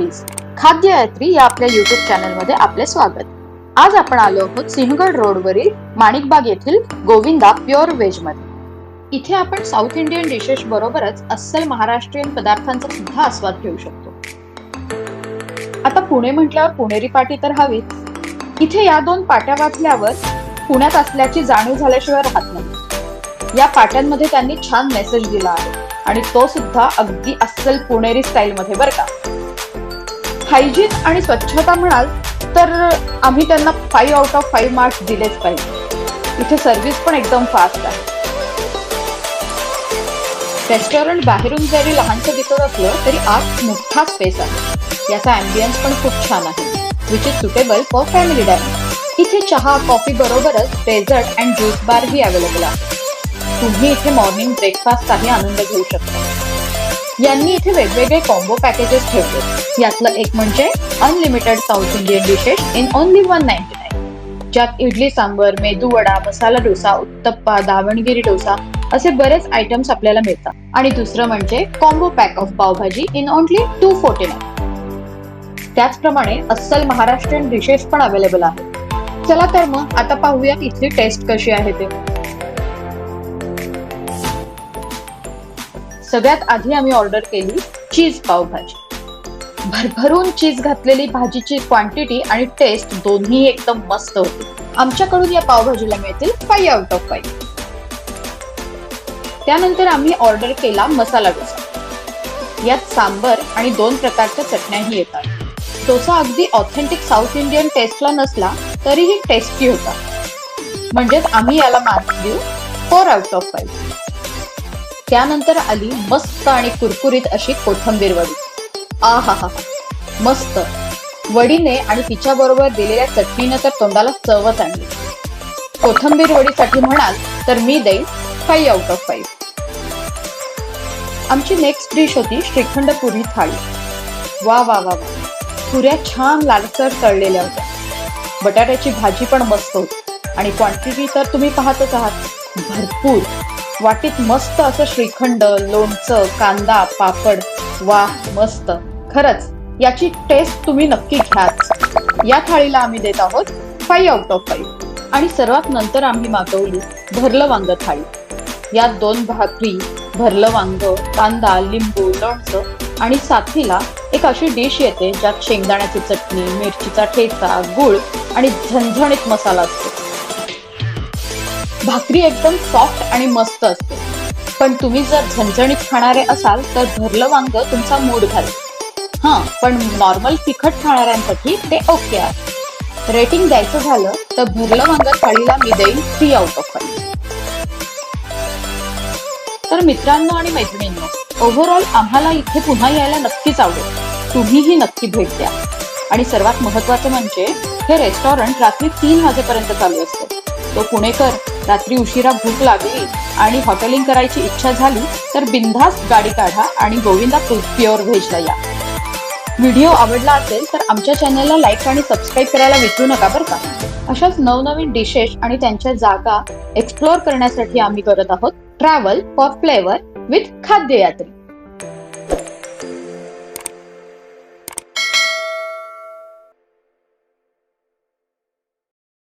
Stories खाद्ययात्री या आपल्या YouTube channel मध्ये आपले स्वागत। आज आपण आलो आहोत सिंहगड रोडवरील माणिकबाग येथील गोविंदा प्युअर व्हेज मध्ये। इथे आपण साऊथ इंडियन डिशेस बरोबरच अस्सल महाराष्ट्रीयन पदार्थांचा सुद्धा आस्वाद घेऊ शकतो। आता पुणे म्हटल्यावर पुणेरी पाटी तर हवीच। इथे या दोन पाट्या वाचल्यावर पुण्यात असल्याची जाणीव झाल्याशिवाय राहत नाही। या पाट्यांमध्ये त्यांनी छान मेसेज दिला आहे आणि तो सुद्धा अगदी अस्सल पुणेरी स्टाईल मध्ये बरं का। हायजीन आणि स्वच्छता म्हणाल तर आम्ही त्यांना 5 आउट ऑफ 5 मार्क्स दिलेच पाहिजे। इथे सर्व्हिस पण एकदम फास्ट आहे। रेस्टॉरंट बाहेरून जरी लहानसं दिसत असलं तरी आत मोठा स्पेस आहे। याचा अँबियन्स पण खूप छान आहे, which is suitable for family dining. इथे चहा कॉफी बरोबरच डेझर्ट अँड ज्यूस बार ही अवेलेबल आहे। तुम्ही इथे मॉर्निंग ब्रेकफास्टचाही आनंद घेऊ शकता। यांनी इथे वेगवेगळे कॉम्बो पॅकेजेस ठेवले। यातलं एक म्हणजे unlimited south Indian dishes in only 199, ज्यात इडली सांबर, मेदू वडा, मसाला डोसा, उत्तप्पा, दावणगिरी डोसा असे बरेच आयटम्स आपल्याला मिळतात। आणि दुसरं म्हणजे combo pack of pav bhaji in only 249। त्याचप्रमाणे अस्सल महाराष्ट्रीयन डिशेस पण अवेलेबल आहेत। चला तर मग आता पाहूयात इथली टेस्ट कशी आहे ते। सगळ्यात आधी आम्ही ऑर्डर केली चीज पावभाजी। भरभरून चीज घातलेली भाजीची क्वांटिटी आणि टेस्ट दोन्ही एकदम मस्त होती। आमच्याकडून या पावभाजीला मिळतील 5 आउट ऑफ 5। त्यानंतर आम्ही ऑर्डर केला मसाला डोसा। यात सांबर आणि 2 प्रकारच्या चटण्याही येतात। डोसा अगदी ऑथेंटिक साऊथ इंडियन टेस्टला नसला तरीही टेस्टी होता, म्हणजेच आम्ही याला मार्क्स देऊ 4 आउट ऑफ 5। त्यानंतर आली मस्त आणि कुरकुरीत अशी कोथिंबीर वडी। आहा, मस्त वडीने आणि तिच्या बरोबर दिलेल्या चटणीने तर तोंडाला चवच आणली। कोथिंबीर वडीसाठी म्हणाल तर मी देईन 5 आउट ऑफ 5। आमची नेक्स्ट डिश होती श्रीखंड पुरी थाळी। वा वा वा, पुऱ्या छान लालसर तळलेल्या होत्या। बटाट्याची भाजी पण मस्त होती आणि क्वांटिटी तर तुम्ही पाहतच आहात, भरपूर। वाटीत मस्त असं श्रीखंड, लोणचं, कांदा, पापड। वा मस्त, खरंच याची टेस्ट तुम्ही नक्की घ्याच। या थाळीला आम्ही देत आहोत 5 आउट ऑफ 5। आणि सर्वात नंतर आम्ही मागवली भरलं वांग थाळी। यात 2 भाकरी, भरलं वांग, कांदा, लिंबू, लोणचं आणि साथीला एक अशी डिश येते ज्यात शेंगदाण्याची चटणी, मिरचीचा ठेचा, गूळ आणि झणझणीत मसाला असतो। भाकरी एकदम सॉफ्ट आणि मस्त असते, पण तुम्ही जर झणझणीत खाणारे असाल तर भरलं वांग तुमचा मूड घालेल। पण नॉर्मल तिखट खाणाऱ्यांसाठी ते ओके आहे। रेटिंग द्यायचं झालं तर भरलं वांग थाळीला मी देईन 3 आउट ऑफ 5। तर मित्रांनो आणि मैत्रिणींनो, ओव्हरऑल आम्हाला इथे पुन्हा यायला नक्कीच आवडेल। तुम्हीही नक्की भेट द्या। आणि सर्वात महत्वाचं म्हणजे हे रेस्टॉरंट रात्री 3 वाजेपर्यंत चालू असतं। तो पुणेकर रात्री उशिरा भूक लागली आणि हॉटेलिंग करायची इच्छा झाली तर बिनधास्त गाडी काढा आणि गोविंदा प्युअर व्हेजला या। व्हिडिओ आवडला असेल तर आमच्या चॅनलला लाईक आणि सबस्क्राईब करायला विसरू नका बरं का। अशाच नवनवीन डिशेस आणि त्यांच्या जागा एक्सप्लोअर करण्यासाठी आम्ही करत आहोत ट्रॅव्हल फॉर फ्लेवर विथ खाद्ययात्री।